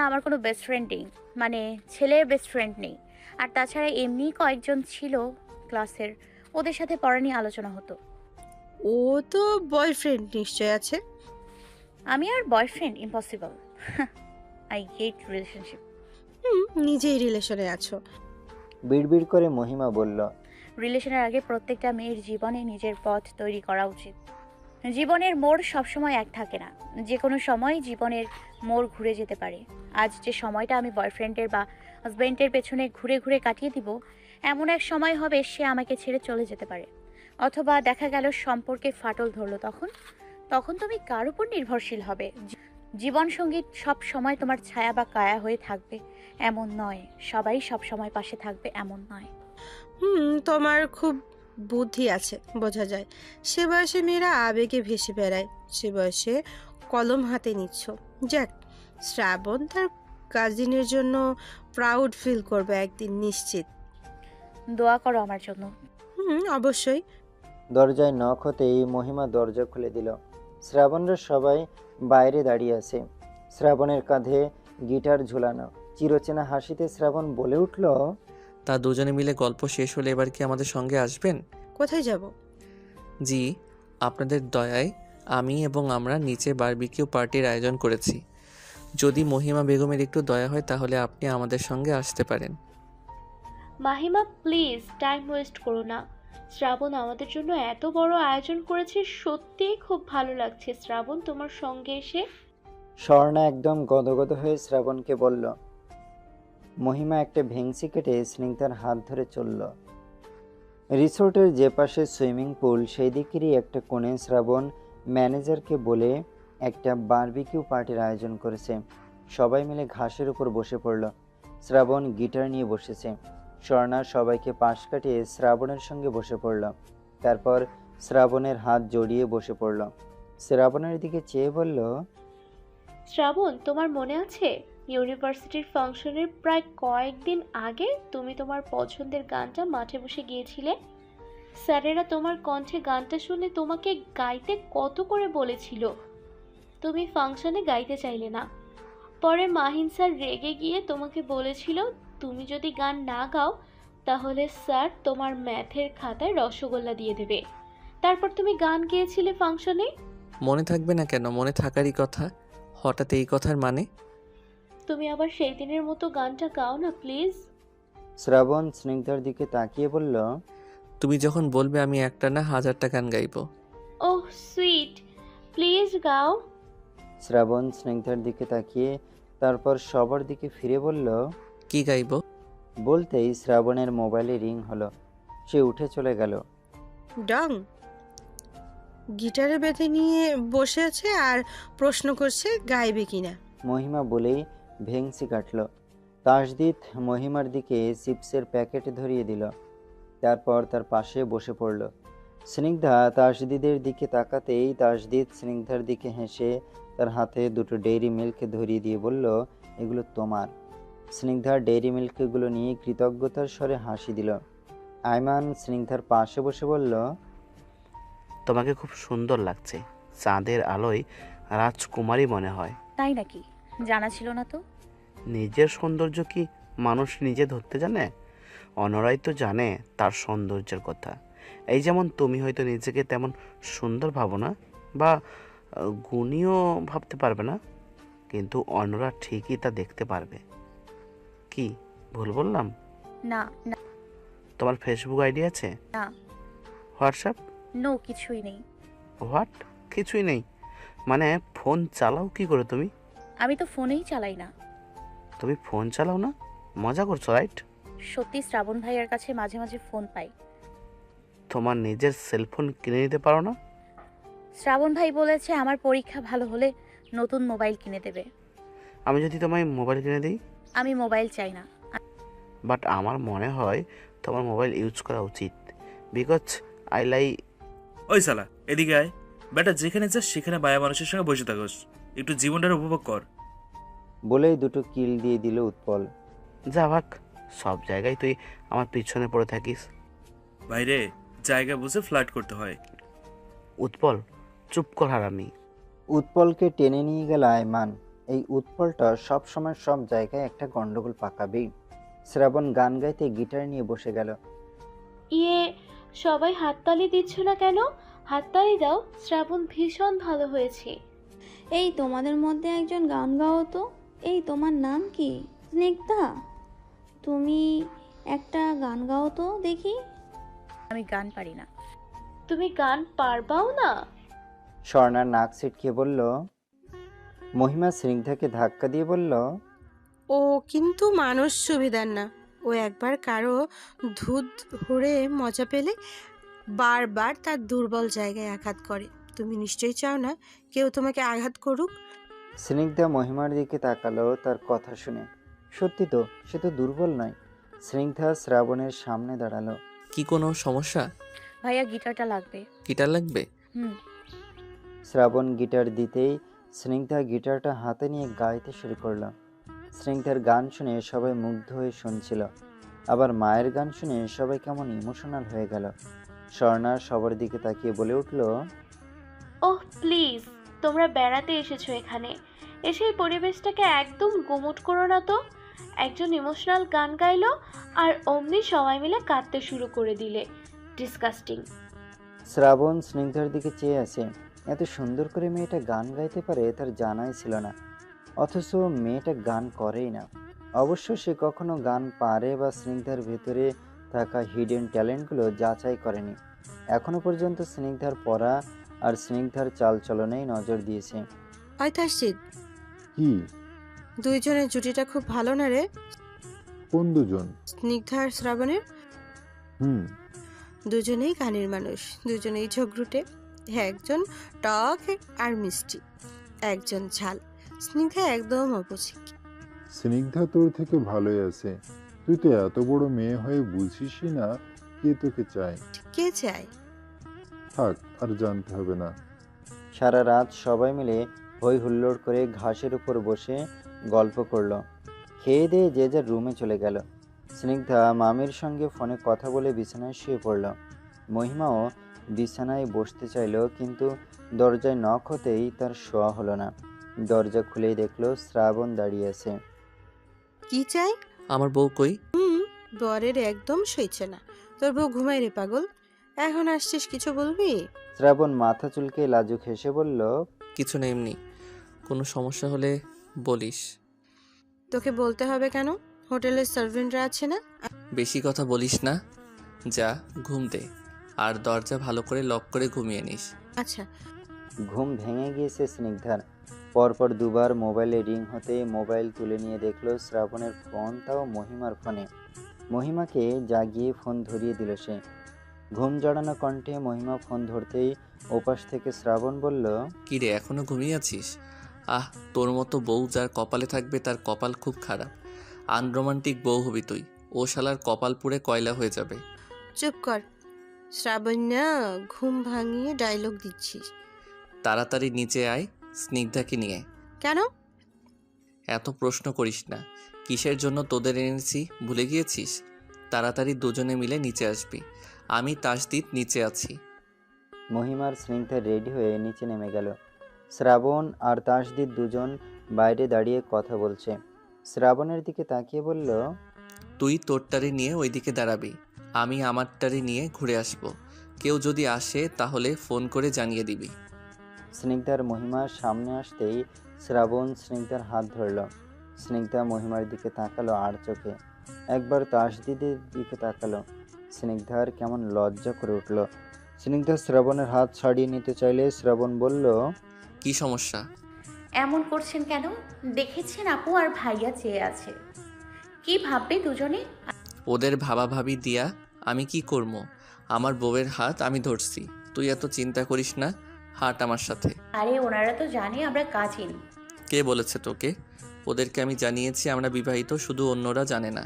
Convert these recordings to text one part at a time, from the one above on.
আমার কোনো best friend নেই, মানে ছেলের বেস্ট ফ্রেন্ড নেই। আর তাছাড়া এমনি কয়েকজন ছিল ক্লাসের, ওদের সাথে পড়া নিয়ে আলোচনা হতো। ও তো বয়ফ্রেন্ড নিশ্চয় আছে। আমি আর boyfriend impossible. I hate relationship. নিজেই রিলেশনে আছো। বিড়বিড় করে মহিমা বলল, রিলেশনের আগে প্রত্যেকটা মেয়ের জীবনে নিজের পথ তৈরি করা উচিত। জীবনের মোড় সবসময় এক থাকে না, যে কোনো সময় জীবনের মোড় ঘুরে যেতে পারে। আজ যে সময়টা আমি বয়ফ্রেন্ডের বা হাজব্যান্ডের পেছনে ঘুরে ঘুরে কাটিয়ে দিব, এমন এক সময় হবে সে আমাকে ছেড়ে চলে যেতে পারে। অথবা দেখা গেল সম্পর্কে ফাটল ধরলো, তখন তখন তুমি কার উপর নির্ভরশীল হবে? জীবন সঙ্গী সব সময় তোমার ছায়া বা কায়া হয়ে থাকবে এমন নয়, সবাই সব সময় পাশে থাকবে এমন নয়। তোমার খুব বুদ্ধি আছে বোঝা যায়। সে বয়সে মেয়েরা আবেগে ভেসে বেড়ায়, সে বয়সে কলম হাতে নিচ্ছ। যাক, শ্রাবণ তার কাজিনের জন্য প্রাউড ফিল করবে একদিন নিশ্চিত। দোয়া করো আমার জন্য। অবশ্যই। দরজায় নখ হতেই মহিমা দরজা খুলে দিল। শ্রাবণরা সবাই বাইরে দাঁড়িয়ে আছে। শ্রাবণের কাঁধে গিটার ঝুলানো। চিরচেনা হাসিতে শ্রাবণ বলে উঠল, তা দুজনে মিলে গল্প শেষ হলে এবার কি আমাদের সঙ্গে আসবেন? কোথায় যাব? জি, আপনাদের দয়ায় আমি এবং আমরা নিচে বারবিকিউ পার্টির আয়োজন করেছি। যদি মহিমা বেগমের একটু দয়া হয় তাহলে আপনি আমাদের সঙ্গে আসতে পারেন। মাহিমা প্লিজ টাইম ওয়েস্ট করো না। শ্রাবণ আমাদের জন্য এত বড় আয়োজন করেছে, সত্যিই খুব ভালো লাগছে শ্রাবণ তোমার সঙ্গে এসে। স্বর্ণা একদম গদগদ হয়ে শ্রাবণকে বলল। মহিমা একটা ভেংসি কেটে স্নিগ্ধার হাত ধরে চলল। রিসোর্টের যে পাশে সুইমিং পুল সেই দিকেরই একটা কোণে শ্রাবণ ম্যানেজারকে বলে একটা বারবিকিউ পার্টির আয়োজন করেছে। সবাই মিলে ঘাসের উপর বসে পড়ল। শ্রাবণ গিটার নিয়ে বসেছে। স্বর্ণা সবাইকে পাশ কাটিয়ে শ্রাবণের সঙ্গে বসে পড়ল। তারপর শ্রাবণের হাত জড়িয়ে বসে পড়ল। শ্রাবণের দিকে চেয়ে বলল, শ্রাবণ তোমার মনে আছে ইউনিভার্সিটির ফাংশনের প্রায় কয়েকদিন আগে তুমি তোমার পছন্দের গানটা মাঠে বসে গিয়েছিলে? স্যারেরা তোমার কণ্ঠে গানটা শুনে তোমাকে গাইতে কত করে বলেছিল, তুমি ফাংশনে গাইতে চাইলে না। পরে মাহিন স্যার রেগে গিয়ে তোমাকে বলেছিল তুমি যদি গান না গাও তাহলে স্যার তোমার ম্যাথের খাতায় রসগোল্লা দিয়ে দেবে। তারপর তুমি গান গেয়েছিলে ফাংশনে। মনে থাকবে না কেন? মনে থাকারই কথা। হঠাৎ এই কথার মানে? তুমি আবার সেই দিনের মতো গানটা গাও না প্লিজ। শ্রাবণ স্নিগ্ধার দিকে তাকিয়ে বলল, তুমি যখন বলবে আমি একটা না হাজারটা গান গাইব। ওহ সুইট, প্লিজ গাও। শ্রাবণ স্নিগ্ধার দিকে তাকিয়ে তারপর সবার দিকে ফিরে বলল, কি গাইব? বলতেই শ্রাবণের মোবাইলে রিং হলো। সে উঠে চলে গেল। ডং গিটারে বেঁধে নিয়ে বসে আছে আর প্রশ্ন করছে গাইবে কিনা। মহিমা বলেই ভেংসি কাটল। তাসদিদ মহিমার দিকে চিপসের প্যাকেট ধরিয়ে দিল। তারপর তার পাশে বসে পড়ল। স্নিগ্ধা তাসদিদের দিকে তাকাতেই তাসদিদ স্নিগ্ধার দিকে হেসে তার হাতে দুটো ডেইরি মিল্ক ধরিয়ে দিয়ে বলল, এগুলো তোমার। স্নিগ্ধা ডেইরি মিল্কগুলো নিয়ে কৃতজ্ঞতার স্বরে হাসি দিল। আয়মান স্নিগ্ধার পাশে বসে বলল, তোমাকে খুব সুন্দর লাগছে, চাঁদের আলোয় রাজকুমারী মনে হয়। তাই নাকি? জানা ছিল না তো। নিজের সৌন্দর্য কি মানুষ নিজে ধরতে জানে? অন্যরাই তো জানে তার সৌন্দর্যের কথা। এই যেমন তুমি হয়তো নিজেকে তেমন সুন্দর ভাবো না বা গুণীও ভাবতে পারবে না, কিন্তু অন্যরা ঠিকই তা দেখতে পারবে। কি ভুল বললাম? না না। তোমার ফেসবুক আইডি আছে? না। হোয়াটসঅ্যাপ? নো, কিছুই নেই। হোয়াট? কিছুই নেই মানে ফোন চালাও কি করে তুমি? আমি তো ফোনেই চালাই না। তুমি ফোন চালাও না? মজা করছো রাইট? সত্যি শ্রাবণ ভাইয়ের কাছে মাঝে মাঝে ফোন পাই। তোমার নিজের সেলফোন কিনে নিতে পারো না? শ্রাবণ ভাই বলেছে আমার পরীক্ষা ভালো হলে নতুন মোবাইল কিনে দেবে। আমি যদি তোমায় মোবাইল কিনে দিই? আমি মোবাইল চাই না। বাট আমার মনে হয় তোমার মোবাইল ইউজ করা উচিত, বিকজ আই লাইক। ওই শালা এদিকে আয়। বেটা যেখানে যাস সেখানে বায়া মানুষের সঙ্গে বসে থাকস, একটু জীবনটার উপভোগ কর। বলেই দুটো কিল দিয়ে দিল উৎপল। যা ভাগ, সব জায়গায় তুই আমার পিছনে পড়ে থাকিস। বাইরে জায়গা বুঝে ফ্লার্ট করতে হয়। উৎপল চুপ কর হারামি। উৎপলকে টেনে নিয়ে গেল আয়মান। এই উৎপলটা সব সময় সব জায়গায় একটা গন্ডগোল পাকাবেই। শ্রাবণ গান গাইতে গিটার নিয়ে বসে গেল। ইয়ে, সবাই হাততালি দিচ্ছ না কেন? হাততালি দাও, শ্রাবণ ভীষণ ভালো হয়েছে। এই তোমাদের মধ্যে একজন গান গাও তো। এই তোমার নাম কি? স্নিগ্ধা, তুমি একটা গান গাও তো দেখি। আমি গান পারি না। তুমি গান পারবাও না? স্বর্ণার নাক ছিটকে বলল। মহিমা স্নিগ্ধাকে ধাক্কা দিয়ে বলল, ও কিন্তু মানুষ সুবিধার না। ও একবার কারো ধুত হুড়ে মজা পেলে বারবার তার দুর্বল জায়গায় আঘাত করে। তুমি নিশ্চয়ই চাও না কেউ তোমাকে আঘাত করুক। স্নিগ্ধা মহিমার দিকে তাকালো তার কথা শুনে। সত্যি তো, সে তো দুর্বল নয়। স্নিগ্ধা শ্রাবণের সামনে দাঁড়ালো। কি কোনো সমস্যা? ভাইয়া গিটারটা লাগবে। গিটার লাগবে? হুম। শ্রাবণ গিটার দিতেই স্নিগ্ধা গিটারটা হাতে নিয়ে গাইতে শুরু করলো। স্নিগ্ধার গান শুনে সবাই মুগ্ধ হয়ে শুনছিল। আবার মায়ের গান শুনে সবাই কেমন ইমোশনাল হয়ে গেল। স্বর্ণা সবার দিকে তাকিয়ে বলে উঠল, ওহ প্লিজ, তোমরা বেড়াতে এসেছো এখানে, এসে এই পরিবেশটাকে একদম গুমুট করো না তো। একজন ইমোশনাল গান গাইলো আর অমনি সবাই মিলে কাঁদতে শুরু করে দিলে। ডিসকাস্টিং। শ্রাবণ স্নিগ্ধার দিকে চেয়ে আছে। এত সুন্দর করে মেয়েটা গান গাইতে পারে তার জানাই ছিল না, অথচ মেয়েটা গান করেই না। অবশ্য সে কখনো গান পারে বা স্নিগ্ধার ভেতরে থাকা হিডেন ট্যালেন্টগুলো যাচাই করেনি। এখনো পর্যন্ত স্নিগ্ধার পড়া আর স্নিগ্ধার চালচলনেই নজর দিয়েছে। তাসজিদ, কি? দুইজনের জুটিটা খুব ভালো না রে? কোন দুজন? স্নিগ্ধা আর শ্রাবণের। হুম। দুজনেই গানের মানুষ, দুজনেই ঝগড়ুটে। একজন টক আর মিষ্টি, একজন ঝাল। স্নিগ্ধা একদম অপোজিট। স্নিগ্ধা তোর থেকে ভালোই আছে। তুই তো এত বড় মেয়ে হয়ে বুঝিসই না কে তোকে চায়। কে চায়? থাক, আর জানতে হবে না। সারা রাত সবাই মিলে হই হুল্লোড় করে ঘাসের উপর বসে গল্প করলো। খেয়ে দিয়ে যে যার রুমে চলে গেল। স্নিগ্ধা মামির সঙ্গে ফোনে কথা বলে বিছানায় শুয়ে পড়ল। মহিমাও বিছানায় বসতে চাইল, কিন্তু দরজায় নক হতেই তার শোয়া হলো না। দরজা খুলেই দেখলো শ্রাবণ দাঁড়িয়ে আছে। কি চাই? আমার বউ কই? বরের একদম সইছে না। তোর বউ ঘুমাই রে পাগল। এখন আসছিস, কিছু বলবি? শ্রাবণ মাথা চুলকে লাজুক হেসে বলল, কিছু না, এমনি। কোনো সমস্যা হলে বলিস। তোকে বলতে হবে কেন? হোটেলের সার্ভেন্টরা আছে না? বেশি কথা বলিস না, যা ঘুম দে, আর দরজা ভালো করে লক করে ঘুমিয়ে নিস। আচ্ছা। ঘুম ভেঙে গিয়েছে স্নিগ্ধার। পরপর দুবার মোবাইলে রিং হতে মোবাইল তুলে নিয়ে দেখলো শ্রাবণের ফোন, তাও মহিমার ফোনে। মহিমাকে জাগিয়ে ফোন ধরিয়ে দিল সে। ঘুম জড়ানো কণ্ঠে মহিমা ফোন ধরতেই ওপাশ থেকে শ্রাবণ বলল, কি রে, এখনো ঘুমিয়ে আছিস? আহ, তোর মতো বউ যার কপালে থাকবে তার কপাল খুব খারাপ। আনরোমান্টিক বউ হবি তুই। ও শালার কপাল পুড়ে কয়লা হয়ে যাবে। চুপ কর শ্রাবণ, না ঘুম ভাঙিয়ে ডায়লগ দিচ্ছিস। তাড়াতাড়ি নিচে আয় স্নিগ্ধাকে নিয়ে। কেন? এত প্রশ্ন করিস না। কিসের জন্য তোদের এনেছি ভুলে গিয়েছিস? তাড়াতাড়ি দুজনে মিলে নিচে আসবি। আমি তাসদিদ নিচে আছি। মহিমার স্নিগ্ধা রেডি হয়ে নিচে নেমে গেল। শ্রাবণ আর তাসদিদ দুজন বাইরে দাঁড়িয়ে কথা বলছে। শ্রাবণের দিকে তাকিয়ে বলল, তুই তোরটারি নিয়ে ওইদিকে দাঁড়াবি, আমি আমারটারি নিয়ে ঘুরে আসব। কেউ যদি আসে তাহলে ফোন করে জানিয়ে দিবি। স্নিগ্ধার মহিমার সামনে আসতেই শ্রাবণ স্নিগ্ধার হাত ধরল। স্নিগ্ধা মহিমার দিকে তাকালো আর চোখে। একবার তাসদিদের দিকে তাকালো। স্নিগ্ধার কেমন লজ্জা করে উঠল। স্নিগ্ধা শ্রাবণের হাত ছাড়িয়ে নিতে চাইলে শ্রাবণ বলল, কি সমস্যা? এমন করছেন কেন? দেখেছেন আপু আর ভাইয়া চেয়ে আছে, কি ভাববে দুজনে? ওদের ভাবাভাবি দিয়া আমি কি করবো? আমার বউয়ের হাত আমি ধরছি, তুই এত চিন্তা করিস না, হাট আমার সাথে। আরে ওনারা তো জানে আমরা কাজিন। কে বলেছে তোকে? ওদেরকে আমি জানিয়েছি আমরা বিবাহিত, শুধু অন্যরা জানে না।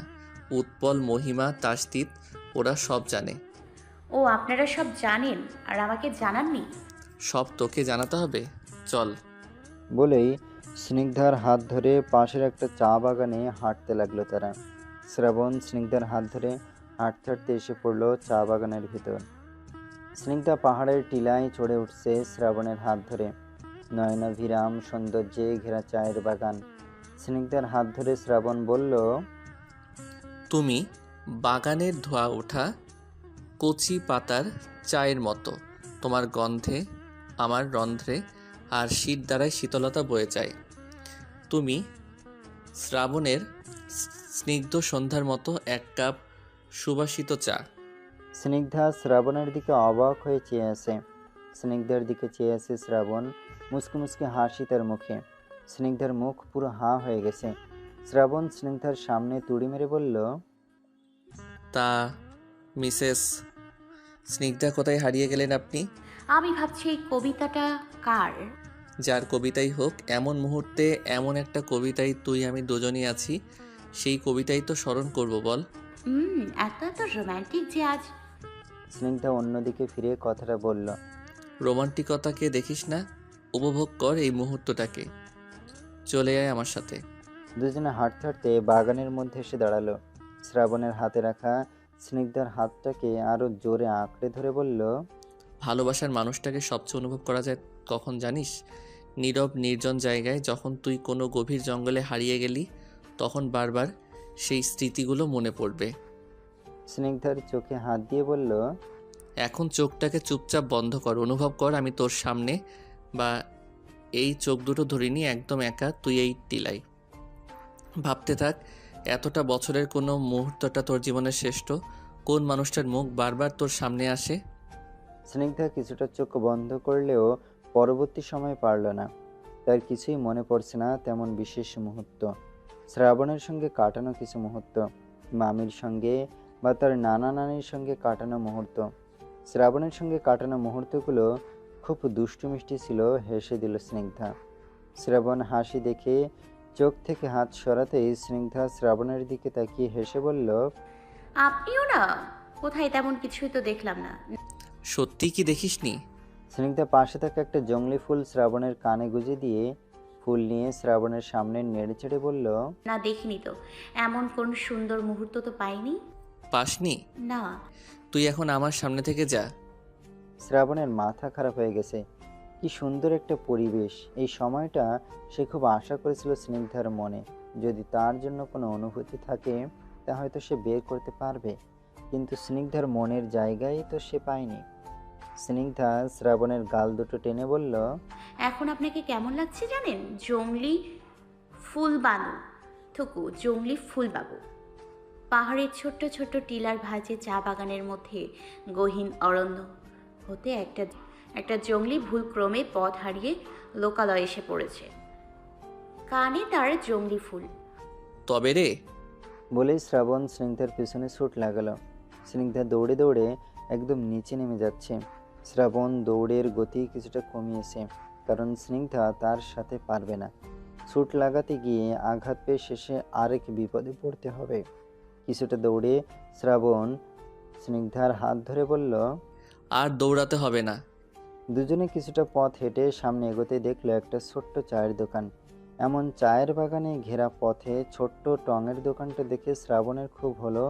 উৎপল, মহিমা, তাসদিদ ওরা সব জানে। ও আপনারা সব জানেন আর আমাকে জানাননি? সব তোকে জানাতে হবে, চল। বলেই স্নিগ্ধার হাত ধরে পাশের একটা চা বাগানে হাঁটতে লাগলো তারা। শ্রাবণ স্নিগ্ধার হাত ধরে হাঁটতে হাঁটতে এসে পড়লো চা বাগানের ভিতর। স্নিগ্ধা পাহাড়ের টিলায় চড়ে উঠছে শ্রাবণের হাত ধরে। নয়নাভিরাম সৌন্দর্যে ঘেরা চায়ের বাগান। স্নিগ্ধার হাত ধরে শ্রাবণ বলল, তুমি বাগানের ধোয়া ওঠা কচি পাতার চায়ের মতো। তোমার গন্ধে আমার রন্ধ্রে আর শীত দ্বারাই শীতলতা বয়ে যায়। তুমি শ্রাবণের স্নিগ্ধ সন্ধ্যার মতো এক কাপ সুবাসিত চা। স্নিগ্ধা শ্রাবণের দিকে অবাক হয়ে চেয়ে আছে। স্নিগ্ধার দিকে চেয়ে আছে শ্রাবণ, মুচকি মুচকি হাসি তার মুখে। স্নিগ্ধার মুখ পুরো হাঁ হয়ে গেছে। শ্রাবণ স্নিগ্ধার সামনে তুড়ি মেরে বলল, তা মিসেস স্নিগ্ধা কোথায় হারিয়ে গেলেন আপনি? আমি ভাবছি এই কবিতাটা কার। যার কবিতাই হোক, এমন মুহূর্তে এমন একটা কবিতায় তুই আমি দুজনই আছি, সেই কবিতাই তো স্মরণ করব বল। এত এত রোমান্টিক যে আজ। স্নিগ্ধা অন্যদিকে ফিরে কথাটা বলল, রোমান্টিকতাকে দেখিস না, উপভোগ কর এই মুহূর্তটাকে। চলে আয় আমার সাথে। দুজনে হাঁটতে হাঁটতে বাগানের মধ্যে এসে দাঁড়ালো। শ্রাবণের হাতে রাখা স্নিগ্ধার হাতটাকে আরো জোরে আঁকড়ে ধরে বলল, ভালোবাসার মানুষটাকে সবচেয়ে অনুভব করা যায় কখন জানিস? নীরব নির্জন জায়গায়, যখন তুই কোনো গভীর জঙ্গলে হারিয়ে গেলি, তখন বারবার সেই স্মৃতিগুলো মনে পড়বে। স্নিগ্ধার চোখে হাত দিয়ে বলল, এখন চোখটাকে চুপচাপ বন্ধ কর, অনুভব কর আমি তোর সামনে, বা এই চোখ দুটো ধরিনি, একদম একা তুই এই টিলাই। ভাবতে থাক, এতটা বছরের কোনো মুহূর্তটা তোর জীবনের শ্রেষ্ঠ। কোন মানুষটার মুখ বারবার তোর সামনে আসে? স্নিগ্ধা কিছুটা চোখ বন্ধ করলেও পরবর্তী সময় পারল না। তার কিছুই মনে পড়ছে না তেমন বিশেষ মুহূর্ত। শ্রাবণের সঙ্গে কাটানো কিছু মুহূর্ত, মামির সঙ্গে বা তার নানা নানির সঙ্গে কাটানো মুহূর্ত। শ্রাবণের সঙ্গে কাটানো মুহূর্তগুলো খুব দুষ্টু মিষ্টি ছিল। হেসে দিল স্নিগ্ধা। শ্রাবণ হাসি দেখে চোখ থেকে হাত সরাতেই স্নিগ্ধা শ্রাবণের দিকে তাকিয়ে হেসে বলল, আপনিও না? কোথায়? তেমন কিছুই তো দেখলাম না। সত্যি কি দেখিসনি? স্নিগ্ধা পাশে থাকা একটা জংলি ফুল শ্রাবণের কানে গুঁজে দিয়ে ফুল নিয়ে শ্রাবণের সামনে নেড়ে চেড়ে বলল, না, দেখিনি তো। এমন কোন সুন্দর মুহূর্ত তো পাইনি। পাসনি? না। তুই এখন আমার সামনে থেকে যা। শ্রাবণের মাথা খারাপ হয়ে গেছে। কি সুন্দর একটা পরিবেশ। এই সময়টা সে খুব আশা করেছিল স্নিগ্ধার মনে। যদি তার জন্য কোনো অনুভূতি থাকে তা হয়তো সে বের করতে পারবে, কিন্তু স্নিগ্ধার মনের জায়গায় তো সে পায়নি। স্নিগ্ধা শ্রাবণের গাল দুটো টেনে বলল, এখন আপনাকে কেমন লাগছে জানেন? জংলি ফুল বানু থুকু, জংলি ফুল বাবু। পাহাড়ের ছোট্ট ছোট্ট টিলার ভাঁজে চা বাগানের মধ্যে গহীন অরণ্য হতে একটা জংলি ভুলক্রমে পথ হারিয়ে লোকালয়ে এসে পড়েছে। কানে তার জংলি ফুল। তবে রে, বলেই শ্রাবণ স্নিগ্ধার পিছনে ছুট লাগালো। স্নিগ্ধা দৌড়ে দৌড়ে একদম নিচে নেমে যাচ্ছে। শ্রাবণ দৌড়ের গতি কিছুটা কমিয়েছে, কারণ স্নিগ্ধা তার সাথে পারবে না। ছুট লাগাতে গিয়ে আঘাত পেয়ে শেষে আরেক বিপদে পড়তে হবে। কিছুটা দৌড়ে শ্রাবণ স্নিগ্ধার হাত ধরে বলল, আর দৌড়াতে হবে না। দুজনে কিছুটা পথ হেঁটে সামনে এগোতে দেখলো একটা ছোট্ট চায়ের দোকান। এমন চায়ের বাগানে ঘেরা পথে ছোট্ট টঙের দোকানটা দেখে শ্রাবণের খুব হলো।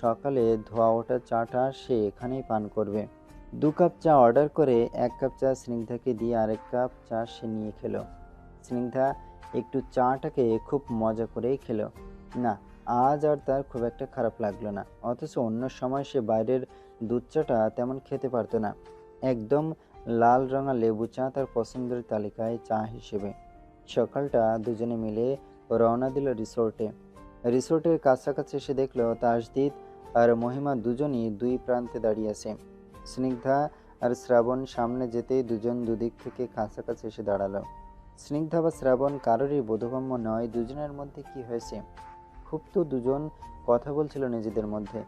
সকালে ধোয়া ওঠা চাটা সে এখানেই পান করবে। 2 কাপ চা অর্ডার করে 1 কাপ চা স্নিগ্ধাকে দিয়ে আরেক কাপ চা সে নিয়ে খেলো। স্নিগ্ধা একটু চাটাকে খুব মজা করেই খেলো। না, আজ আর তার খুব একটা খারাপ লাগলো না। অথচ অন্য সময় সে বাইরের দুধ চাটা তেমন খেতে পারতো না। একদম লাল রঙা লেবু চা তার পছন্দের তালিকায় চা হিসেবে। সকালটা দুজনে মিলে রওনা দিল রিসোর্টে। রিসোর্টের কাছাকাছি এসে দেখলো তাসদিদ আর মহিমা দুজনই 2 প্রান্তে দাঁড়িয়ে আছে। স্নিগ্ধা আর শ্রাবণ সামনে যেতেই দুজন দুদিক থেকে কাছাকাছি এসে দাঁড়ালো। স্নিগ্ধা বা শ্রাবণ কারোরই বোধগম্য নয় দুজনের মধ্যে কি হয়েছে। খুব তো দুজন কথা বলছিল নিজেদের মধ্যে।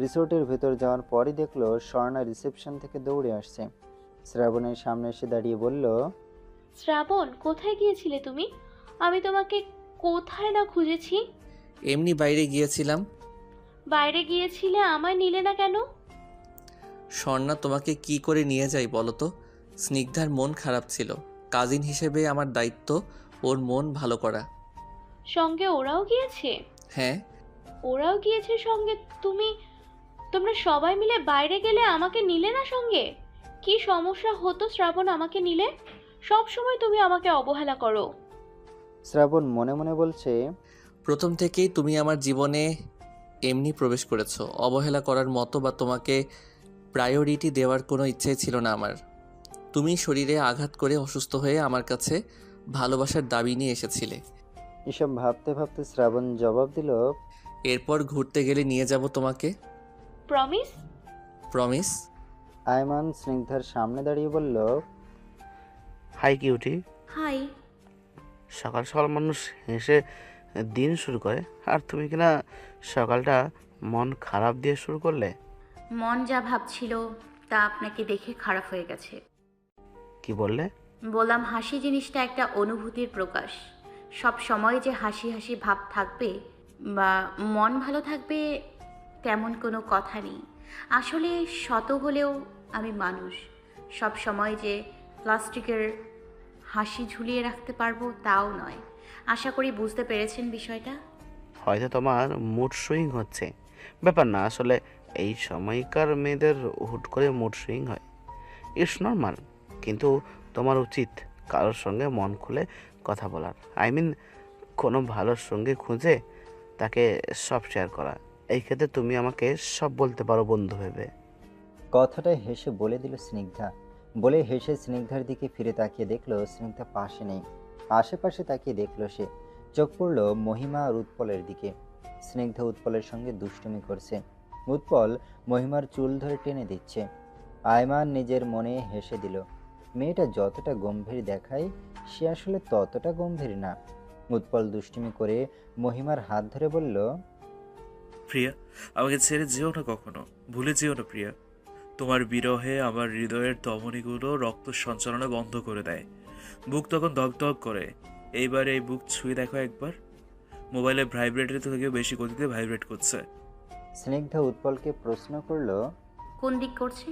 রিসোর্টের ভেতর যাওয়ার পরই দেখলো স্বর্ণা রিসেপশন থেকে দৌড়ে আসছে। শ্রাবণের সামনে এসে দাঁড়িয়ে বলল, শ্রাবণ, কোথায় গিয়েছিলে তুমি? আমি তোমাকে কোথায় না খুঁজেছি। এমনি বাইরে গিয়েছিলাম। বাইরে গিয়েছিলে, আমায় নিলে না কেন? স্বর্ণা, তোমাকে কি করে নিয়ে যাই বলো তো? স্নিগ্ধার মন খারাপ ছিল। কাজিন হিসেবে আমার দায়িত্ব ওর মন ভালো করা। সঙ্গে ওরাও গিয়েছে? হ্যাঁ। ওরাও গিয়েছে সঙ্গে? তোমরা সবাই মিলে বাইরে গেলে, আমাকে নিলে না সঙ্গে? কি সমস্যা হতো শ্রাবণ আমাকে নিলে? সব সময় তুমি আমাকে অবহেলা করো। শ্রাবণ মনে মনে বলছে, প্রথম থেকেই তুমি আমার জীবনে এমনি প্রবেশ করেছো, অবহেলা করার মতো বা তোমাকে প্রায়োরিটি দেওয়ার কোনো ইচ্ছাই ছিল না আমার। তুমি শরীরে আঘাত করে অসুস্থ হয়ে আমার কাছে ভালোবাসার দাবি নিয়ে এসেছিলে। এসব ভাবতে ভাবতে শ্রাবণ জবাব দিল, এরপর ঘুরতে গেলে নিয়ে যাব তোমাকে। প্রমিস? প্রমিস। আয়মান স্নিগ্ধার সামনে দাঁড়িয়ে বলল, হাই কিউটি। হাই। সকাল সকাল মানুষ হেসে দিন শুরু করে, আর তুমি কিনা সকালটা মন খারাপ দিয়ে শুরু করলে। মন যা ভাবছিল তা আপনাকে দেখে খারাপ হয়ে গেছে। কি বললে? বললাম হাসি জিনিসটা একটা অনুভূতির প্রকাশ। সব সময় যে হাসি হাসি ভাব থাকবে বা মন ভালো থাকবে তেমন কোনো কথা নেই। আসলে শত হলেও আমি মানুষ। সব সময় যে প্লাস্টিকের হাসি ঝুলিয়ে রাখতে পারবো তাও নয়। আশা করি বুঝতে পেরেছেন বিষয়টা। হয়তো তোমার মুড সুইং হচ্ছে, ব্যাপার না। আসলে এই সময়কার মেয়েদের হুট করে মুড সুইং হয়, ইটস নর্মাল। কিন্তু তোমার উচিত কারোর সঙ্গে মন খুলে কথা বলার। আই মিন, কোনো ভালো সঙ্গী খুঁজে তাকে সব শেয়ার করা। এই ক্ষেত্রে তুমি আমাকে সব বলতে পারো বন্ধু ভেবে। কথাটা হেসে বলে দিল স্নিগ্ধা। বলে হেসে স্নিগ্ধার দিকে ফিরে তাকিয়ে দেখলো স্নিগ্ধা পাশে নেই। আশেপাশে তাকিয়ে দেখলো সে। চোখ পড়ল মহিমা আর উৎপলের দিকে। স্নিগ্ধা উৎপলের সঙ্গে দুষ্টুমি করছে। উৎপল মহিমার চুল ধরে টেনে দিচ্ছে। আয়মান নিজের মনে হেসে দিল। মেয়েটা যতটা গম্ভীর দেখায় সে আসলে ততটা গম্ভীর না। উৎপল দুষ্টুমি করে মহিমার হাত ধরে বলল, প্রিয়া, আমাকে ছেড়ে যেও না কখনো, ভুলে যেও না প্রিয়া। তোমার বিরহে আমার হৃদয়ের ধমনীগুলো রক্ত সঞ্চালনা বন্ধ করে দেয়। বুক তখন ধকধক করে। এইবার এই বুক ছুঁয়ে দেখো একবার। মোবাইলে ভাইব্রেটের থেকেও বেশি গতিতে ভাইব্রেট করছে। স্নিগ্ধা উৎপলকে প্রশ্ন করলো, কোন দিক করছে?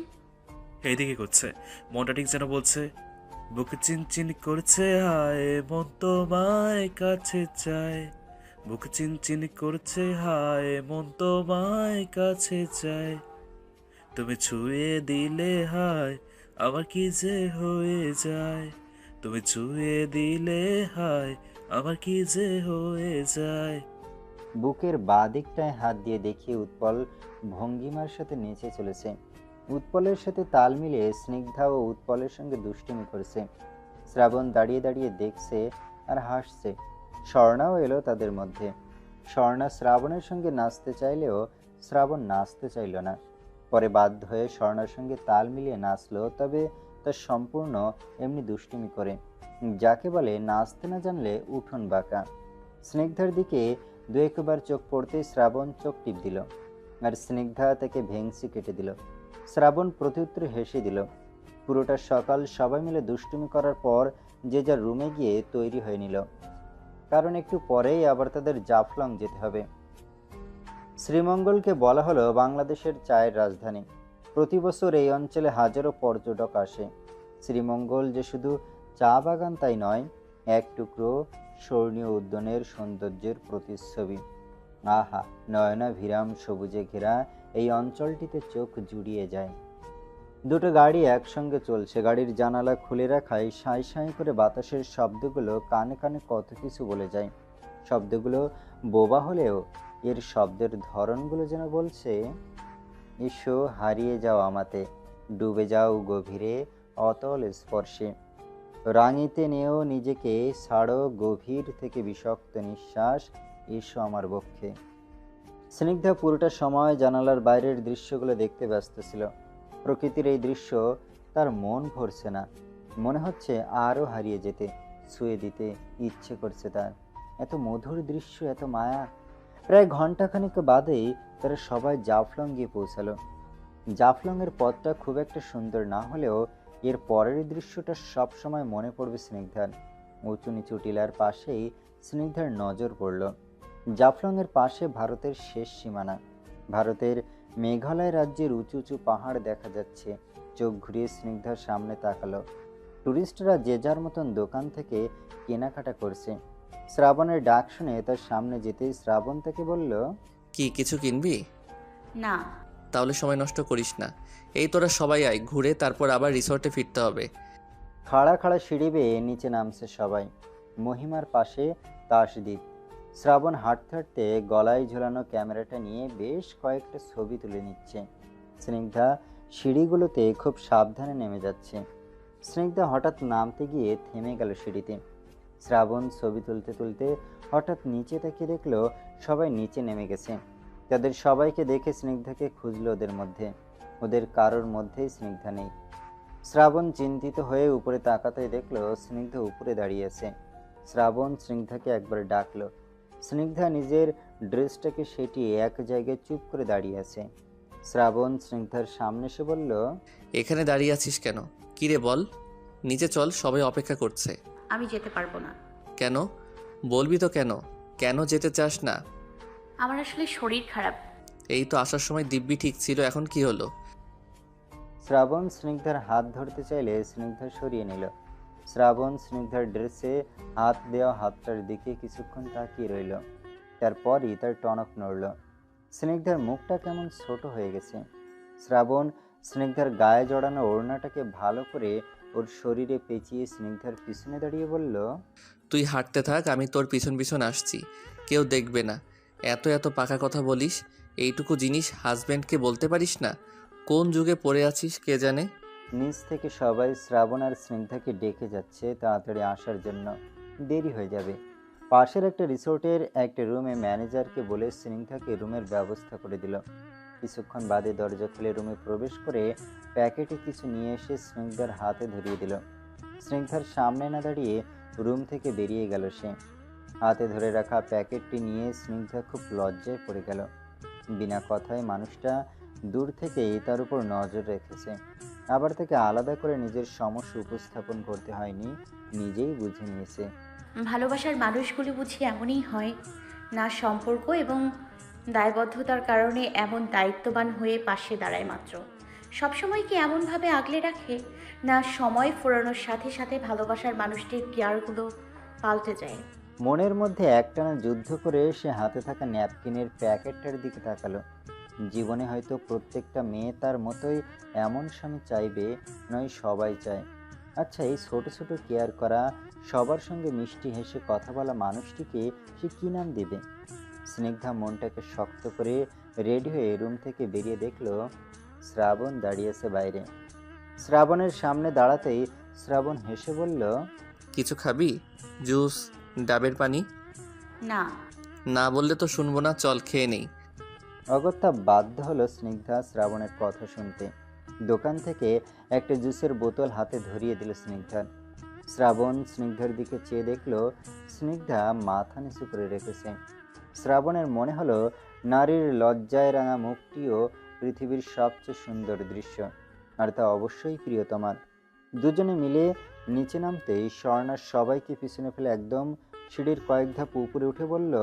এইদিকে করছে। মনটা ঠিক যেন বলছে, বুকে চিনচিন করছে, হায় মন তোমায় কাছে চায়। বুকে চিনচিন করছে, হায় মন তোমায় কাছে চায়। তুমি ছুঁয়ে দিলে হায় আমার কি যে হয়ে যায়। তুমি ছুঁয়ে দিলে হায় আমার কি যে হয়ে যায়। বুকের বাঁ দিকটায় হাত দিয়ে দেখিয়ে উৎপল ভঙ্গিমার সাথে নেচে চলেছে। উৎপলের সাথে তাল মিলিয়ে স্নিগ্ধা ও উৎপলের সঙ্গে দুষ্টুমি করছে। শ্রাবণ দাঁড়িয়ে দাঁড়িয়ে দেখছে আর হাসছে। স্বর্ণাও এলো তাদের মধ্যে। স্বর্ণা শ্রাবণের সঙ্গে নাচতে চাইলেও শ্রাবণ নাচতে চাইল না। পরে বাধ্য হয়ে স্বর্ণার সঙ্গে তাল মিলিয়ে নাচলো, তবে তা সম্পূর্ণ এমনি দুষ্টুমি করে, যাকে বলে নাচতে না জানলে উঠোন বাঁকা। স্নিগ্ধার দিকে দু একবার চোখ পড়তেই শ্রাবণ চোখ টিপ দিল আর স্নিগ্ধা তাকে ভেংসি কেটে দিল। শ্রাবণ প্রত্যুত্তরে হেসে দিল। পুরোটা সকাল সবাই মিলে দুষ্টুমি করার পর যে যার রুমে গিয়ে তৈরি হয়ে নিল, কারণ একটু পরেই আবার তাদের জাফলং যেতে হবে। শ্রীমঙ্গলকে বলা হলো বাংলাদেশের চায়ের রাজধানী। প্রতি বছর এই অঞ্চলে হাজারো পর্যটক আসে। শ্রীমঙ্গল যে শুধু চা বাগান তাই নয়, এক টুকরো স্বর্ণীয় উদ্যানের সৌন্দর্যের প্রতিচ্ছবি। আহা, নয়নাভিরাম সবুজে ঘেরা এই অঞ্চলটিতে চোখ জুড়িয়ে যায়। দুটো গাড়ি একসঙ্গে চলছে। গাড়ির জানালা খুলে রাখায় সাঁই সাঁই করে বাতাসের শব্দগুলো কানে কানে কত কিছু বলে যায়। শব্দগুলো বোবা হলেও এর শব্দের ধরনগুলো যেন বলছে, এসো হারিয়ে যাও আমাতে, ডুবে যাও গভীরে অতল স্পর্শে, রাঙিতে নেও নিজেকে, ছাড়ো গভীর থেকে বিষাক্ত নিঃশ্বাস, এসো আমার বক্ষে। স্নিগ্ধা পুরোটা সময় জানালার বাইরের দৃশ্যগুলো দেখতে ব্যস্ত ছিল। প্রকৃতির এই দৃশ্য তার মন ভরছে না। মনে হচ্ছে আরও হারিয়ে যেতে, ছুঁয়ে দিতে ইচ্ছে করছে তার। এত মধুর দৃশ্য, এত মায়া। প্রায় ঘন্টাখানিক বাদেই তারা সবাই জাফলং গিয়ে পৌঁছালো। জাফলংয়ের পথটা খুব একটা সুন্দর না হলেও এর পরের দৃশ্যটা সব সময় মনে পড়বে স্নিগ্ধার। উঁচু নিচু টিলার পাশেই স্নিগ্ধার নজর পড়ল। জাফলংয়ের পাশে ভারতের শেষ সীমানা। ভারতের মেঘালয় রাজ্যের উঁচু উঁচু পাহাড় দেখা যাচ্ছে। চোখ ঘুরিয়ে স্নিগ্ধার সামনে তাকালো। টুরিস্টরা যে যার মতন দোকান থেকে কেনাকাটা করছে। শ্রাবণের ডাক শুনে তার সামনে যেতেই শ্রাবণ তাকে বলল, কি কিছু কিনবি? না। তাহলে সময় নষ্ট করিস না, এই তোরা সবাই আয়, ঘুরে তারপর আবার রিসর্টে ফিরতে হবে। খাড়া খাড়া সিঁড়ি বেয়ে নিচে নামছে সবাই। মহিমার পাশে তাসদীপ। শ্রাবণ হাঁটতে হাঁটতে গলায় ঝোলানো ক্যামেরাটা নিয়ে বেশ কয়েকটা ছবি তুলে নিচ্ছে। স্নিগ্ধা সিঁড়িগুলোতে খুব সাবধানে নেমে যাচ্ছে। স্নিগ্ধা হঠাৎ নামতে গিয়ে থেমে গেল সিঁড়িতে। শ্রাবণ ছবি তুলতে তুলতে হঠাৎ নিচে তাকিয়ে দেখলো সবাই নিচে নেমে গেছে। তাদের সবাইকে দেখে স্নিগ্ধাকে খুঁজলো ওদের কারোর মধ্যেই স্নিগ্ধা নেই। শ্রাবণ চিন্তিত হয়ে উপরে তাকাতে দেখলো স্নিগ্ধা উপরে দাঁড়িয়ে আছে। শ্রাবণ স্নিগ্ধাকে একবার ডাকলো। স্নিগ্ধা নিজের ড্রেসটাকে সেটিয়ে এক জায়গায় চুপ করে দাঁড়িয়ে আছে। শ্রাবণ স্নিগ্ধার সামনে এসে বলল, এখানে দাঁড়িয়ে আছিস কেন? কিরে বল, নিচে চল, সবাই অপেক্ষা করছে। আমি যেতে পারবো না। কেন? বলবি তো কেন? কেন যেতে চাস না? আমার আসলে শরীর খারাপ। এই তো আসার সময় দিব্যি ঠিক ছিল, এখন কি হলো? শ্রাবণ স্নিগ্ধার হাত ধরতে চাইলে স্নিগ্ধা সরিয়ে নিল। শ্রাবণ স্নিগ্ধার ড্রেসে হাত দেওয়া হাতটার দিকে কিছুক্ষণ তাকিয়ে রইল। তারপরই তার টনক নড়ল। স্নিগ্ধার মুখটা কেমন ছোট হয়ে গেছে। শ্রাবণ স্নিগ্ধার গায়ে জড়ানো ওড়নাটাকে ভালো করে ওর শরীরে পেঁচিয়ে স্নিগ্ধার পিছনে দাঁড়িয়ে বলল, তুই হাঁটতে থাক, আমি তোর পিছন পিছন আসছি, কেউ দেখবে না। এত এত পাকা কথা বলিস, এইটুকু জিনিস হাজব্যান্ডকে বলতে পারিস না? কোন যুগে পড়ে আছিস কে জানে। নিচ থেকে সবাই শ্রাবণ আর স্নিগ্ধাকে ডেকে যাচ্ছে তাড়াতাড়ি আসার জন্য, দেরি হয়ে যাবে। পাশের একটা রিসোর্টের একটা রুমে ম্যানেজারকে বলে স্নিগ্ধাকে রুমের ব্যবস্থা করে দিল। কিছুক্ষণ বাদে দরজা খুলে রুমে প্রবেশ করে প্যাকেটে কিছু নিয়ে এসে স্নিগ্ধার হাতে ধরিয়ে দিল। স্নিগ্ধার সামনে না দাঁড়িয়ে রুম থেকে বেরিয়ে গেল সে। হাতে ধরে রাখা প্যাকেটটি নিয়ে স্নিগ্ধা খুব লজ্জায় পড়ে গেল। বিনা কথায় মানুষটা দূর থেকেই তার উপর নজর রেখেছে। আবার তাকে আলাদা করে নিজের সমস্যা উপস্থাপন করতে হয়নি, নিজেই বুঝে নিয়েছে। ভালোবাসার মানুষগুলো বুঝি এমনই হয় না, সম্পর্ক এবং দায়বদ্ধতার কারণে এমন দায়িত্ববান হয়ে পাশে দাঁড়ায় মাত্র। সবসময় কি এমনভাবে আগলে রাখে, না সময় ফুরানোর সাথে সাথে ভালোবাসার মানুষটির কেয়ারগুলো পাল্টে যায়? মনের মধ্যে একটানা যুদ্ধ করে সে হাতে থাকা ন্যাপকিনের প্যাকেটটার দিকে তাকালো। জীবনে হয়তো প্রত্যেকটা মেয়ে তার মতোই এমন স্বামী চাইবে, নয় সবাই চায়। আচ্ছা, এই ছোট ছোট কেয়ার করা, সবার সঙ্গে মিষ্টি হেসে কথা বলা মানুষটিকে সে কী নাম দেবে? স্নিগ্ধা মনটাকে শক্ত করে রেডি হয়ে রুম থেকে বেরিয়ে দেখলো শ্রাবণ দাঁড়িয়েছে বাইরে। শ্রাবণের সামনে দাঁড়াতেই শ্রাবণ হেসে বলল, কিছু খাবি? জুস, ডাবের পানি? না। না বললে তো শুনবো না, চল খেয়ে নেই। অগত্যা বাধ্য হলো স্নিগ্ধা শ্রাবণের কথা শুনতে। দোকান থেকে একটা জুসের বোতল হাতে ধরিয়ে দিল স্নিগ্ধার। শ্রাবণ স্নিগ্ধার দিকে চেয়ে দেখলো স্নিগ্ধা মাথা নিচু করে রেখেছে। শ্রাবণের মনে হলো নারীর লজ্জায় রাঙা মুখটিও পৃথিবীর সবচেয়ে সুন্দর দৃশ্য, আর তা অবশ্যই প্রিয়তমার। দুজনে মিলে নিচে নামতেই স্বর্ণা সবাইকে পিছনে ফেলে একদম সিঁড়ির কয়েক ধাপ উপরে উঠে বলল,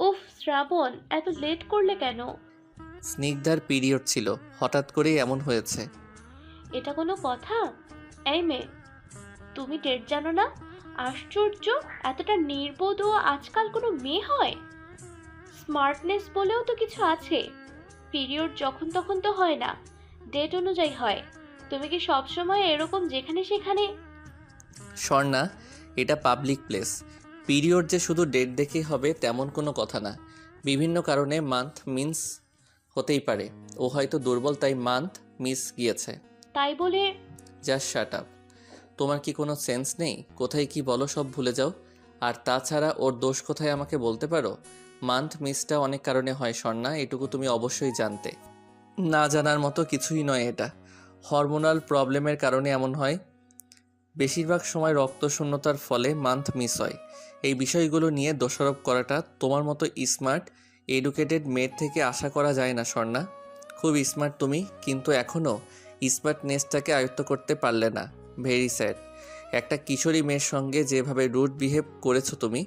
উফ শ্রাবণ, এত লেট করলে কেন? স্নিগ্ধার পিরিয়ড ছিল, হঠাৎ করেই এমন হয়েছে। এটা কোনো কথা? এই মেয়ে, তুমি ডেট জানো না? আশ্চর্য, এতটা নির্বোধও আজকাল কোনো মেয়ে হয়? স্মার্টনেস বলেও তো কিছু আছে। পিরিয়ড যখন তখন তো হয় না, ডেট অনুযায়ী হয়। তুমি কি সবসময় এরকম যেখানে সেখানে? স্বর্ণা, এটা পাবলিক প্লেস। পিরিয়ড যে শুধু ডেট দেখেই হবে তেমন কোনো কথা না। বিভিন্ন কারণে মান্থ মিস হতেই পারে। ও হয়তো দুর্বল, তাই মান্থ মিস গিয়েছে। তাই বলে? Just shut up. তোমার কি কোনো সেন্স নেই? কোথায় কি বলো সব ভুলে যাও। আর তাছাড়া ওর দোষ কোথায় আমাকে বলতে পারো? মান্থ মিসটা অনেক কারণে হয় স্বর্ণা, এটুকু তুমি অবশ্যই জানতে। না জানার মতো কিছুই নয় এটা। হরমোনাল প্রবলেমের কারণে এমন হয়। বেশিরভাগ সময় রক্তশূন্যতার ফলে মান্থ মিস হয়। এই বিষয়গুলো নিয়ে দোষারোপ করাটা তোমার মতো স্মার্ট এডুকেটেড মেয়ের থেকে আশা করা যায় না স্বর্ণা। খুব স্মার্ট তুমি, কিন্তু এখনও স্মার্টনেসটাকে আয়ত্ত করতে পারলে না। Very sad. একটা কিশোরী মেয়ের সঙ্গে যেভাবে রুড বিহেভ করেছো তুমি,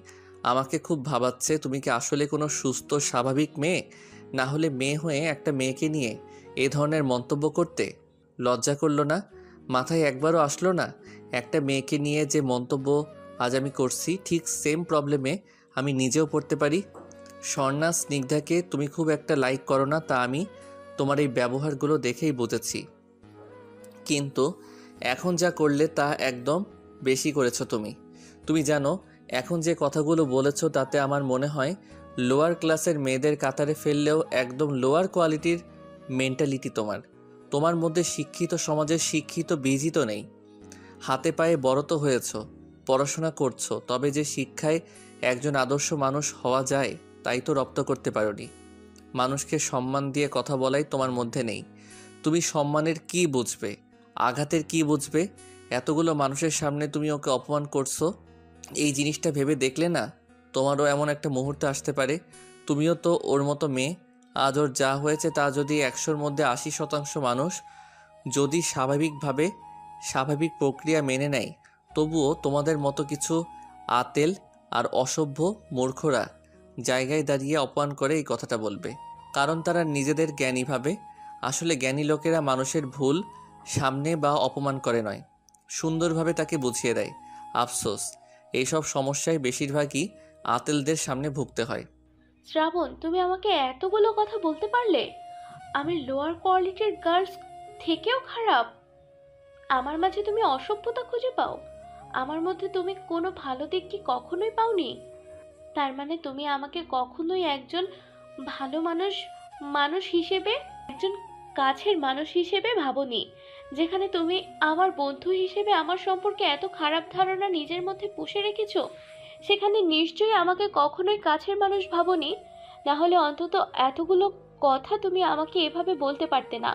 আমাকে খুব ভাবাচ্ছে। তুমি কি আসলে কোনো সুস্থ স্বাভাবিক মেয়ে? না হলে মেয়ে হয়ে একটা মেয়েকে নিয়ে এ ধরনের মন্তব্য করতে লজ্জা করলো না? মাথায় একবারও আসলো না একটা মেয়েকে নিয়ে যে মন্তব্য আজ আমি করছি, ঠিক সেম প্রবলেমে আমি নিজেও পড়তে পারি? স্বর্ণা, স্নিগ্ধাকে তুমি খুব একটা লাইক করো না, তা আমি তোমার এই ব্যবহারগুলো দেখেই বুঝেছি। কিন্তু এখন যা করলে তা একদম বেশি করেছো তুমি। তুমি জানো এখন যে কথাগুলো বলেছো তাতে আমার মনে হয় লোয়ার ক্লাসের মেয়েদের কাতারে ফেললেও একদম লোয়ার কোয়ালিটির মেন্টালিটি তোমার। তোমার মধ্যে শিক্ষিত সমাজের শিক্ষিত বীজই তো নেই। হাতে পায়ে বড় তো হয়েছো, পড়াশোনা করছো, তবে যে শিক্ষায় একজন আদর্শ মানুষ হওয়া যায় তাই তো রপ্ত করতে পারোনি। মানুষকে সম্মান দিয়ে কথা বলাই তোমার মধ্যে নেই। তুমি সম্মানের কি বুঝবে, আঘাতের কি বুঝবে? এতগুলো মানুষের সামনে তুমি ওকে অপমান করছো। এই জিনিসটা ভেবে দেখলে না তোমারও এমন একটা মুহূর্ত আসতে পারে, তুমিও তো ওর মতো মেয়ে। আজ ওর যা হয়েছে তা যদি 100-র মধ্যে 80% মানুষ যদি স্বাভাবিকভাবে স্বাভাবিক প্রক্রিয়া মেনে নেয়, তবুও তোমাদের মতো কিছু আতেল আর অসভ্য মূর্খরা জায়গায় দাঁড়িয়ে অপমান করে এই কথাটা বলবে, কারণ তারা নিজেদের জ্ঞানী ভাবে। আসলে জ্ঞানী লোকেরা মানুষের ভুল সামনে বা অপমান করে নয়, সুন্দরভাবে তাকে বুঝিয়ে দেয়। আফসোস, এইসব সমস্যায় বেশিরভাগই আতেলদের সামনে ভুগতে হয়। শ্রাবণ, তুমি আমাকে এতগুলো কথা বলতে পারলে? আমি লোয়ার কোয়ালিটির গার্লস থেকেও খারাপ? আমার মাঝে তুমি অসভ্যতা খুঁজে পাও? আমার মধ্যে তুমি কোনো ভালো দিক কি কখনোই পাওনি? তার মানে তুমি আমাকে কখনোই একজন ভালো মানুষ মানুষ হিসেবে, একজন কাছের মানুষ হিসেবে ভাবোনি। যেখানে তুমি আমার বন্ধু হিসেবে আমার সম্পর্কে এত খারাপ ধারণা নিজের মধ্যে পুষে রেখেছো, সেখানে নিশ্চয়ই আমাকে কখনোই কাছের মানুষ ভাবোনি। না হলে অন্তত এতগুলো কথা তুমি আমাকে এভাবে বলতে পারতে না।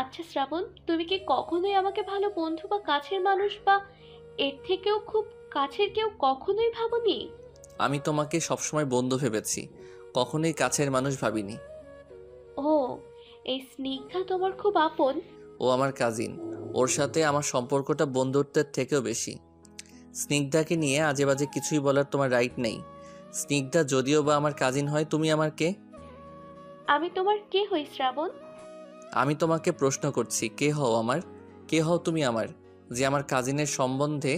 আচ্ছা শ্রাবণ, তুমি কি কখনোই আমাকে ভালো বন্ধু বা কাছের মানুষ বা এর থেকেও খুব কাছের কেউ কখনোই ভাবোনি? আমি তোমাকে সবসময় বন্ধু ভেবেছি, কখনোই কাছের মানুষ ভাবিনি। ও, এই স্নিগ্ধা তোমার খুব আপন? ও আমার কাজিন, ওর সাথে আমার সম্পর্কটা বন্ধুত্বের থেকেও বেশি। স্নিগ্ধাকে নিয়ে আজে বাজে কিছুই বলার তোমার রাইট নেই। স্নিগ্ধা যদিও বা আমার কাজিন হয়, তুমি আমার কে? আমি তোমার কে হই শ্রাবণ? আমি তোমাকে প্রশ্ন করছি, কে হও আমার? কে হও তুমি আমার, যে আমার কাজিনের সম্বন্ধে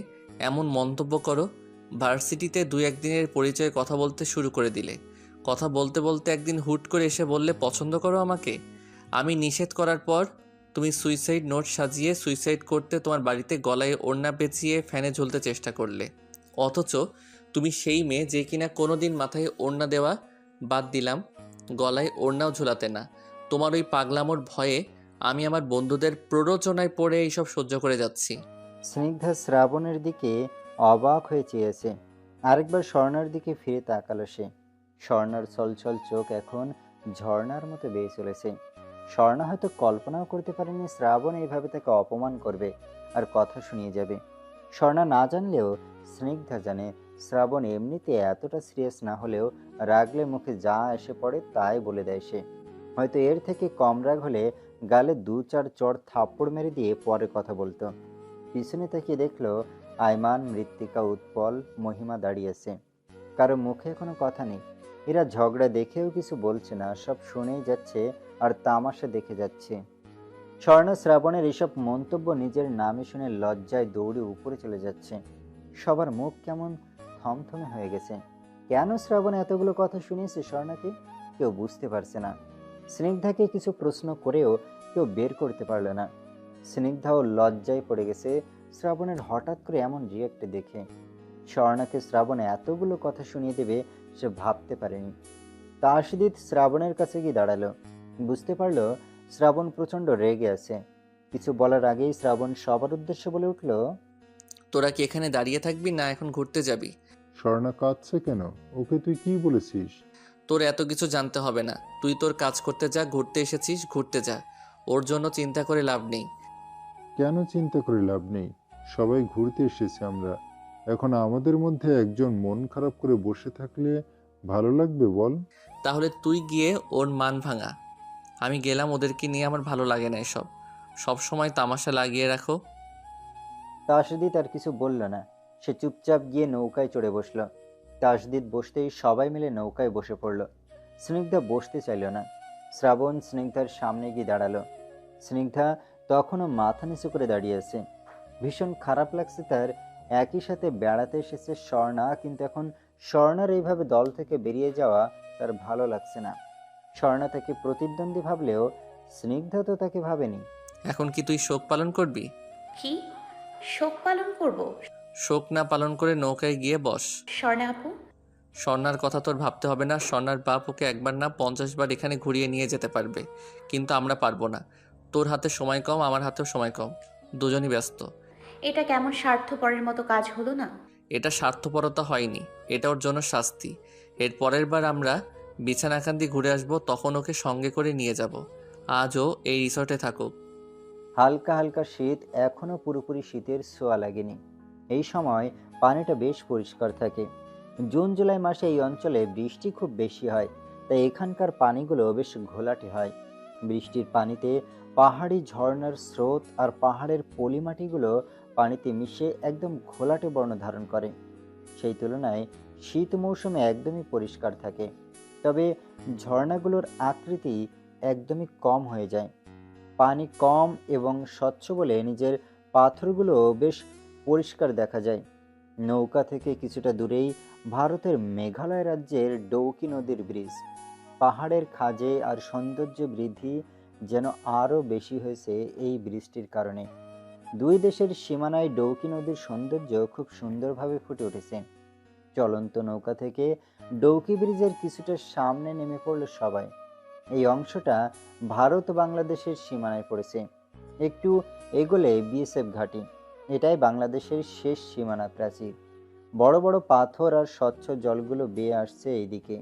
এমন মন্তব্য করো? ভার্সিটিতে 2-1 দিনের পরিচয়ে কথা বলতে শুরু করে দিলে, কথা বলতে বলতে একদিন হুট করে এসে বললে পছন্দ করো আমাকে। আমি নিষেধ করার পর তুমি সুইসাইড নোট সাজিয়ে সুইসাইড করতে তোমার বাড়িতে গলায় ওড়না পেঁচিয়ে ফ্যানে ঝুলতে চেষ্টা করলে। অথচ তুমি সেই মেয়ে যে কিনা কোনোদিন মাথায় ওড়না দেওয়া বাদ দিলাম, গলায় ওড়নাও ঝুলাতে না। তোমার ওই পাগলামোর ভয়ে আমি আমার বন্ধুদের প্ররোচনায় পড়ে এইসব সহ্য করে যাচ্ছি। স্নিগ্ধা শ্রাবণের দিকে অবাক হয়ে চেয়েছে। আরেকবার স্বর্ণার দিকে ফিরে তাকালো সে। স্বর্ণার ছলছল চোখ এখন ঝর্ণার মতো বেয়ে চলেছে। স্বর্ণা হয়তো কল্পনাও করতে পারেনি শ্রাবণ এইভাবে তাকে অপমান করবে আর কথা শুনিয়ে যাবে। স্বর্ণা না জানলেও স্নিগ্ধা জানে শ্রাবণ এমনিতে এতটা সিরিয়াস না হলেও রাগলে মুখে যা এসে পড়ে তাই বলে দেয় সে। হয়তো এর থেকে কম রাগ হলে গালে 2-4 চড় থাপ্পড় মেরে দিয়ে পরে কথা বলতো। পিছনে তাকিয়ে দেখলো আয়মান, মৃত্তিকা, উৎপল, মহিমা দাঁড়িয়েছে। কারো মুখে কোনো কথা নেই। এরা ঝগড়া দেখেও কিছু বলছে না, সব শুনেই যাচ্ছে আর তামাশা দেখে যাচ্ছে। স্বর্ণ শ্রাবণের এসব মন্তব্য নিজের নামে শুনে লজ্জায় দৌড়ে উপরে চলে যাচ্ছে। সবার মুখ কেমন থমথমে হয়ে গেছে। কেন শ্রাবণ এতগুলো কথা শুনিয়েছে স্বর্ণাকে কেউ বুঝতে পারছে না। স্নিগ্ধাকে কিছু প্রশ্ন করেও কেউ বের করতে পারলো না। স্নিগ্ধাও লজ্জায় পড়ে গেছে শ্রাবণের হঠাৎ করে এমন রিয়েক্ট দেখে। স্বর্ণাকে শ্রাবণ এতগুলো কথা শুনিয়ে দেবে সে ভাবতে পারেনি। তাসদিদ শ্রাবণের কাছে গিয়ে দাঁড়ালো। বুঝতে পারলো শ্রাবণ প্রচন্ড রেগে আছে। কিছু বলার আগেই শ্রাবণ সবার উদ্দেশ্যে বলে উঠল, তোরা কি এখানে দাঁড়িয়ে থাকবি না এখন ঘুরতে যাবি? স্বর্ণা কাঁদছে কেন? ওকে তুই কি বলেছিস? তোর এত কিছু জানতে হবে না, তুই তোর কাজ করতে যা, ঘুরতে এসেছিস ঘুরতে যা, ওর জন্য চিন্তা করে লাভ নেই। কেন চিন্তা করে লাভ নেই? সবাই ঘুরতে এসেছি আমরা। এখন আমাদের মধ্যে একজন মন খারাপ করে বসে থাকলে ভালো লাগবে বল? তাহলে তুই গিয়ে ওর মান ভাঙা। আমি গেলাম, ওদেরকে নিয়ে আমার ভালো লাগে না এসব, সব সময় তামাশা লাগিয়ে রাখো। তাসদিদ আর কিছু বলল না। সে চুপচাপ গিয়ে নৌকায় চড়ে বসলো। তাসদিদ বসতেই সবাই মিলে নৌকায় বসে পড়ল। স্নিগ্ধা বসতে চাইল না। শ্রাবণ স্নিগ্ধার সামনে গিয়ে দাঁড়ালো। স্নিগ্ধা তখনও মাথা নিচু করে দাঁড়িয়ে আছে। ভীষণ খারাপ লাগছে তার। একই সাথে বেড়াতে এসেছে স্বর্ণা, কিন্তু এখন স্বর্ণার এইভাবে দল থেকে বেরিয়ে যাওয়া তার ভালো লাগছে না। স্বর্ণা তাকে প্রতিদ্বন্দ্বী ভাবলেও স্নিগ্ধা তো তাকে ভাবেনি। এখন কি তুই শোক পালন করবি? কি শোক পালন করব? শোক না পালন করে নৌকায় গিয়ে বস। স্বর্ণা আপু, স্বর্ণার কথা তোর ভাবতে হবে না। স্বর্ণার বাপ ওকে একবার না 50 বার এখানে ঘুরিয়ে নিয়ে যেতে পারবে, কিন্তু আমরা পারবো না। তোর হাতে সময় কম, আমার হাতেও সময় কম, দুজনই ব্যস্ত। এটা কেমন স্বার্থপরের মতো কাজ হলো না? এটা স্বার্থপরতা হয়নি, এটা ওর জন্য শাস্তি। এর পরের বার আমরা বিছানাকান্দি ঘুরে আসবো, তখন ওকে সঙ্গে করে নিয়ে যাব। আজও এই রিসর্টে থাকুক। হালকা হালকা শীত, এখনো পুরোপুরি শীতের ছোঁয়া লাগেনি। এই সময় পানিটা বেশ পরিষ্কার থাকে। জুন জুলাই মাসে এই অঞ্চলে বৃষ্টি খুব বেশি হয়, তাই এখানকার পানিগুলো বেশ ঘোলাটে হয়। বৃষ্টির পানিতে পাহাড়ি ঝর্ণার স্রোত আর পাহাড়ের পলিমাটিগুলো পানিতে মিশে একদম ঘোলাটে বর্ণ ধারণ করে। সেই তুলনায় শীত মৌসুমে একদমই পরিষ্কার থাকে, তবে ঝর্ণাগুলোর আকৃতি একদমই কম হয়ে যায়। পানি কম এবং স্বচ্ছ বলে নিজের পাথরগুলো বেশ পরিষ্কার দেখা যায়। নৌকা থেকে কিছুটা দূরেই ভারতের মেঘালয় রাজ্যের ডৌকি নদীর ব্রিজ। পাহাড়ের খাজে আর সৌন্দর্য বৃদ্ধি যেন আরও বেশি হয়েছে এই বৃষ্টির কারণে। দুই দেশের সীমানায় ডৌকি নদীর সৌন্দর্য খুব সুন্দরভাবে ফুটে উঠেছে। চলন্ত নৌকা থেকে ডৌকি ব্রিজের কিছুটা সামনে নেমে পড়ল সবাই। এই অংশটা ভারত বাংলাদেশের সীমানায় পড়েছে। একটু এগোলে বিএসএফ ঘাঁটি। এটাই বাংলাদেশের শেষ সীমানা প্রাচীর। বড় বড় পাথর আর স্বচ্ছ জলগুলো বেয়ে আসছে এইদিকে।